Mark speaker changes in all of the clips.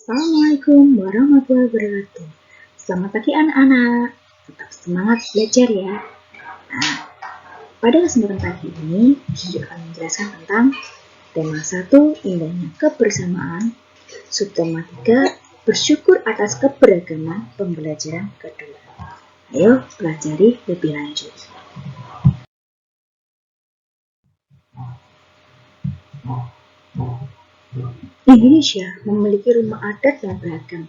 Speaker 1: Assalamualaikum warahmatullahi wabarakatuh. Selamat pagi anak-anak. Tetap semangat belajar ya. Nah, pada kesempatan pagi ini, Gigi akan menjelaskan tentang tema 1, indahnya kebersamaan, subtema 3, bersyukur atas keberagaman pembelajaran kedua. Ayo pelajari lebih lanjut. Indonesia memiliki rumah adat yang beragam.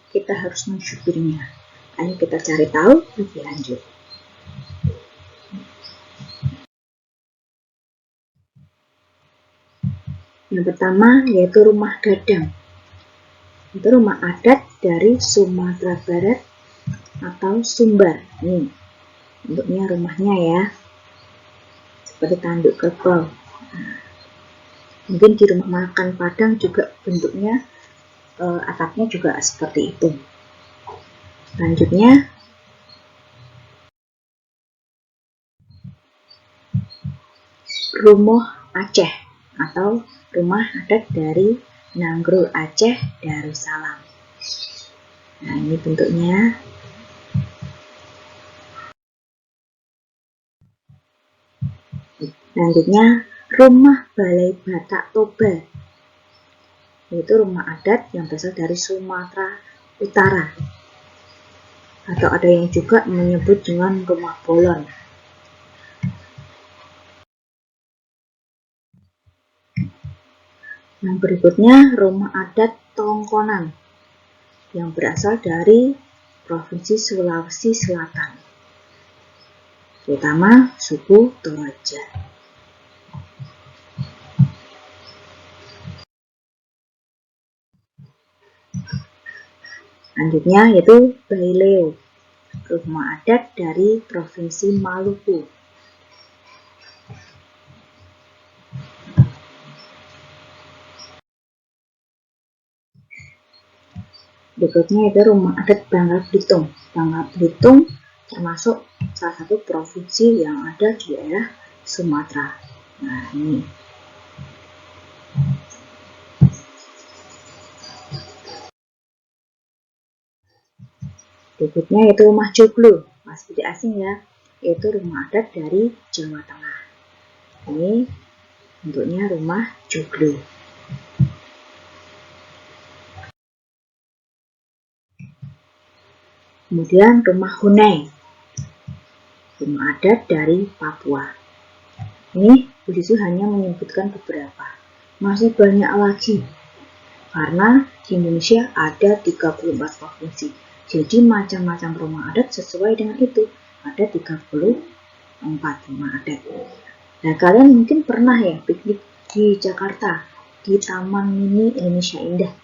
Speaker 1: Kita harus mensyukurinya. Ayo kita cari tahu lebih lanjut. Yang pertama yaitu rumah gadang. Itu rumah adat dari Sumatera Barat atau Sumbar. Nih, bentuknya rumahnya ya, seperti tanduk kerbau. Nah, mungkin di rumah makan Padang juga bentuknya atapnya juga seperti itu. Selanjutnya Rumah Aceh atau rumah adat dari Nanggro Aceh Darussalam. Nah, ini bentuknya. Selanjutnya Rumah Balai Batak Toba, yaitu rumah adat yang berasal dari Sumatera Utara, atau ada yang juga menyebut dengan rumah bolon. Yang berikutnya rumah adat Tongkonan yang berasal dari Provinsi Sulawesi Selatan, terutama suku Toraja. Selanjutnya yaitu Baileo, rumah adat dari Provinsi Maluku. Berikutnya itu rumah adat Bangka Belitung. Bangka Belitung termasuk salah satu provinsi yang ada di daerah Sumatera. Nah, ini. Berikutnya yaitu rumah joglo, masih tidak asing ya, yaitu rumah adat dari Jawa Tengah. Ini bentuknya rumah joglo. Kemudian rumah Hunai, rumah adat dari Papua. Ini Budisu hanya menyebutkan beberapa, masih banyak lagi, karena di Indonesia ada 34 provinsi. Jadi macam-macam rumah adat sesuai dengan itu. Ada 34 rumah adat. Nah, kalian mungkin pernah ya piknik di Jakarta, di Taman Mini Indonesia Indah.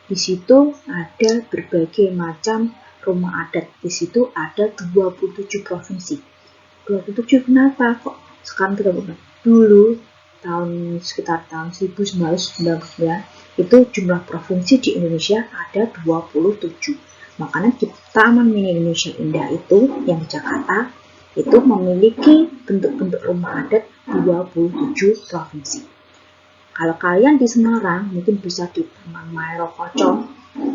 Speaker 1: Di situ ada berbagai macam rumah adat. Di situ ada 27 provinsi. 27 kenapa kok sekarang tidak bukan? Dulu sekitar tahun 1999 itu jumlah provinsi di Indonesia ada 27. Makanya di Taman Mini Indonesia Indah itu yang di Jakarta itu memiliki bentuk-bentuk rumah adat 27 provinsi. Kalau kalian di Semarang mungkin bisa di Taman Maero Kocok,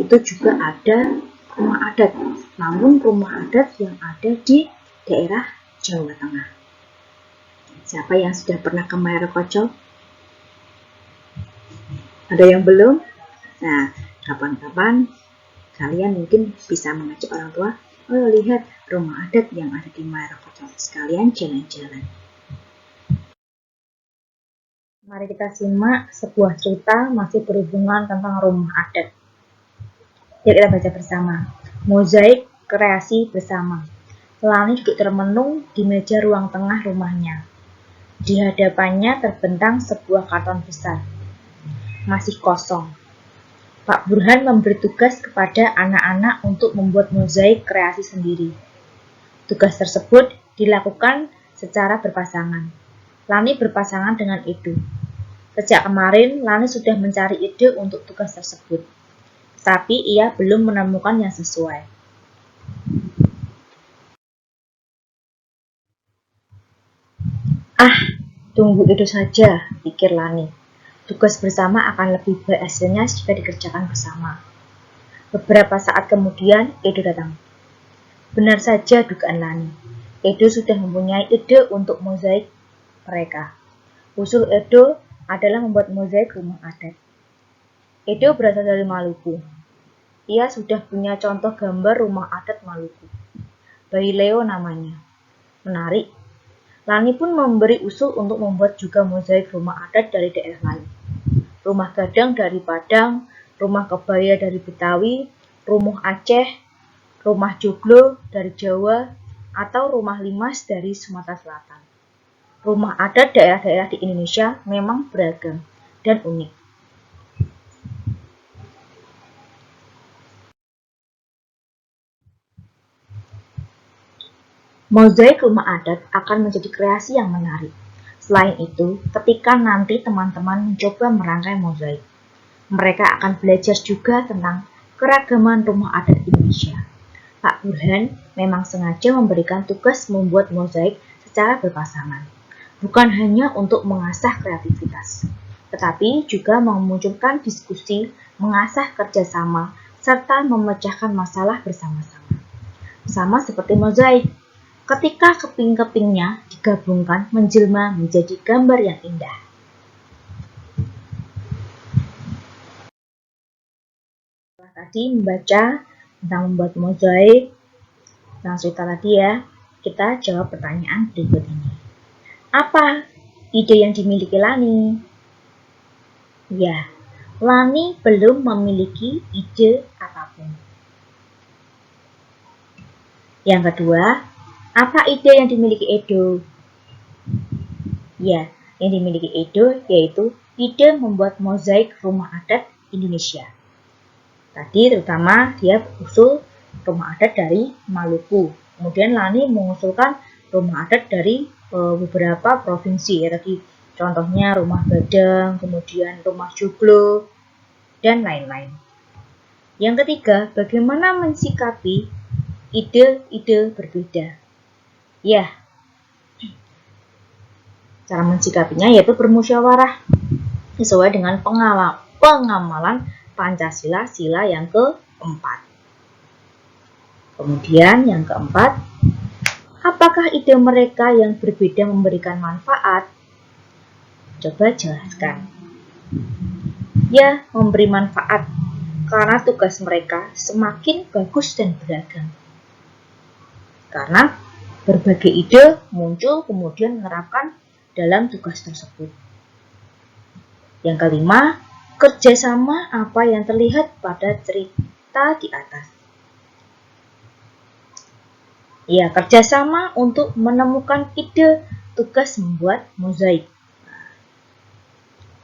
Speaker 1: itu juga ada rumah adat, namun rumah adat yang ada di daerah Jawa Tengah. Siapa yang sudah pernah ke Maero Kocok? Ada yang belum? Nah, kapan-kapan kalian mungkin bisa mengajak orang tua, oh lihat rumah adat yang ada di Maero Kocok, sekalian jalan-jalan. Mari kita simak sebuah cerita masih berhubungan tentang rumah adat. Yuk kita baca bersama. Mozaik kreasi bersama. Lani duduk termenung di meja ruang tengah rumahnya. Di hadapannya terbentang sebuah karton besar. Masih kosong. Pak Burhan memberi tugas kepada anak-anak untuk membuat mozaik kreasi sendiri. Tugas tersebut dilakukan secara berpasangan. Lani berpasangan dengan Edu. Sejak kemarin, Lani sudah mencari ide untuk tugas tersebut. Tapi ia belum menemukan yang sesuai. Tunggu itu saja, pikir Lani. Tugas bersama akan lebih baik hasilnya jika dikerjakan bersama. Beberapa saat kemudian, Edo datang. Benar saja dugaan Lani. Edo sudah mempunyai ide untuk mozaik mereka. Usul Edo adalah membuat mozaik rumah adat. Edo berasal dari Maluku. Ia sudah punya contoh gambar rumah adat Maluku. Bayi Leo namanya. Menarik. Lani pun memberi usul untuk membuat juga mozaik rumah adat dari daerah lain. Rumah gadang dari Padang, rumah kebaya dari Betawi, rumah Aceh, rumah joglo dari Jawa, atau rumah limas dari Sumatera Selatan. Rumah adat daerah-daerah di Indonesia memang beragam dan unik. Mozaik rumah adat akan menjadi kreasi yang menarik. Selain itu, ketika nanti teman-teman mencoba merangkai mozaik, mereka akan belajar juga tentang keragaman rumah adat Indonesia. Pak Burhan memang sengaja memberikan tugas membuat mozaik secara berpasangan, bukan hanya untuk mengasah kreativitas, tetapi juga memunculkan diskusi, mengasah kerjasama, serta memecahkan masalah bersama-sama. Sama seperti mozaik, ketika keping-kepingnya digabungkan menjelma menjadi gambar yang indah. Setelah tadi membaca tentang membuat mozaik, tentang cerita tadi ya, kita jawab pertanyaan berikut ini. Apa ide yang dimiliki Lani? Ya, Lani belum memiliki ide apapun. Yang kedua, apa ide yang dimiliki Edo? Ya, yang dimiliki Edo yaitu ide membuat mozaik rumah adat Indonesia. Tadi terutama dia usul rumah adat dari Maluku. Kemudian Lani mengusulkan rumah adat dari beberapa provinsi. Ya, tadi contohnya rumah gadang, kemudian rumah joglo, dan lain-lain. Yang ketiga, bagaimana mensikapi ide-ide berbeda? Ya, cara mensikapinya yaitu bermusyawarah sesuai dengan pengamalan Pancasila sila yang keempat. Kemudian yang keempat, apakah ide mereka yang berbeda memberikan manfaat? Coba jelaskan. Ya, memberi manfaat karena tugas mereka semakin bagus dan beragam. Karena berbagai ide muncul kemudian menerapkan dalam tugas tersebut. Yang kelima, kerjasama apa yang terlihat pada cerita di atas. Ya, kerjasama untuk menemukan ide tugas membuat mozaik.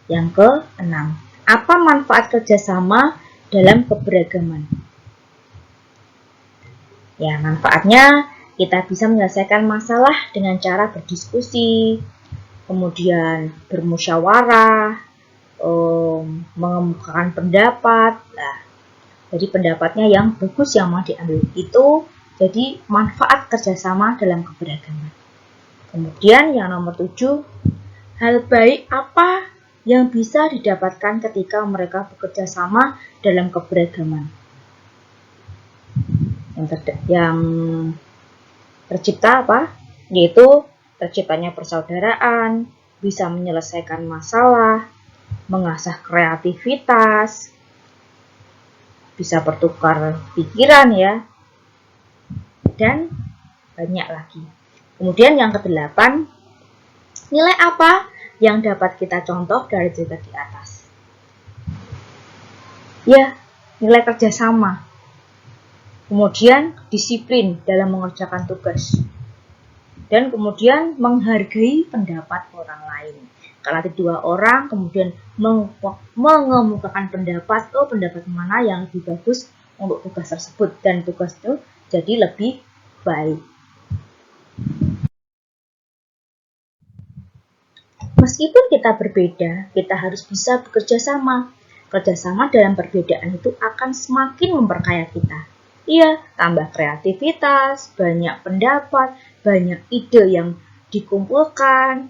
Speaker 1: Yang keenam, apa manfaat kerjasama dalam keberagaman? Ya, manfaatnya kita bisa menyelesaikan masalah dengan cara berdiskusi, kemudian bermusyawarah, mengemukakan pendapat. Nah, jadi pendapatnya yang bagus yang mau diambil itu jadi manfaat kerjasama dalam keberagaman. Kemudian yang nomor 7, hal baik apa yang bisa didapatkan ketika mereka bekerja sama dalam keberagaman. Yang tercipta apa? Yaitu terciptanya persaudaraan, bisa menyelesaikan masalah, mengasah kreativitas, bisa bertukar pikiran ya, dan banyak lagi. Kemudian yang ke-8, nilai apa yang dapat kita contoh dari cerita di atas? Ya, nilai kerjasama. Kemudian disiplin dalam mengerjakan tugas. Dan kemudian menghargai pendapat orang lain. Kalau ada 2 orang kemudian mengemukakan pendapat, pendapat mana yang lebih bagus untuk tugas tersebut, dan tugas itu jadi lebih baik. Meskipun kita berbeda, kita harus bisa bekerja sama. Kerjasama dalam perbedaan itu akan semakin memperkaya kita. Iya, tambah kreativitas, banyak pendapat, banyak ide yang dikumpulkan,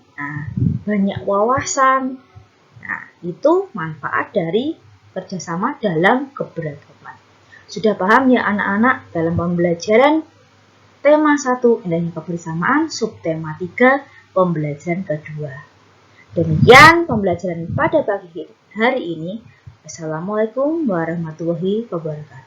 Speaker 1: banyak wawasan. Nah, itu manfaat dari kerjasama dalam keberagaman. Sudah paham ya anak-anak dalam pembelajaran tema 1 indahnya kebersamaan, subtema 3 pembelajaran kedua. Demikian pembelajaran pada pagi hari ini. Assalamualaikum warahmatullahi wabarakatuh.